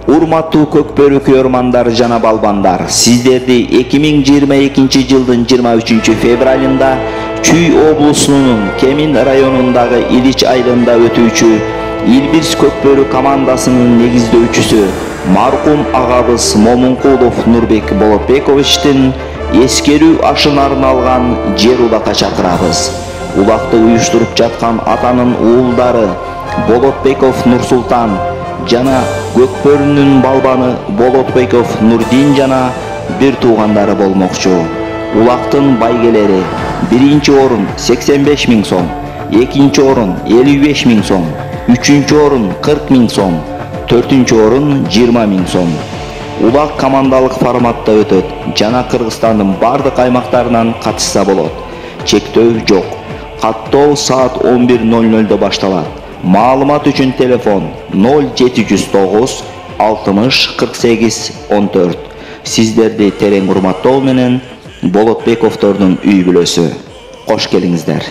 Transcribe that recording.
Урматтуу көкбөрү көрмандар жана балбандар, сиздерди 2022 жылдын 23 февралында Чүй облусунун Кемин районундагы Илич айылында өтүүчү Илбирс көкбөрү командасынын негиздөөчүсү маркум агабыз Момункулов Нурбек Болотбековичтин эскерүү ашына арналган жер улакка чакырабыз. Улакты уюштуруп жаткан атанын уулдары Болотбеков Нурсултан жана көкбөрүнүн балбаны Болотбеков Нурдин жана бир туугандары болмокчу. Улактын байгелери: биринчи орун 85 000 сом, экинчи орун 55 000 сом, үчүнчү орун 40 000 сом, төртүнчү орун 20 000 сом. Улак командалык форматта өтөт жана Кыргызстандын бардык аймактарынан катышса болот. Чектөө жок. Каттоо саат 11:00 башталат. Маалымат үчүн телефон 0709 60 48 14. Сиздерди терең урматтоо менен Болотбековдордун үй бүлөсү. Кош келиңиздер.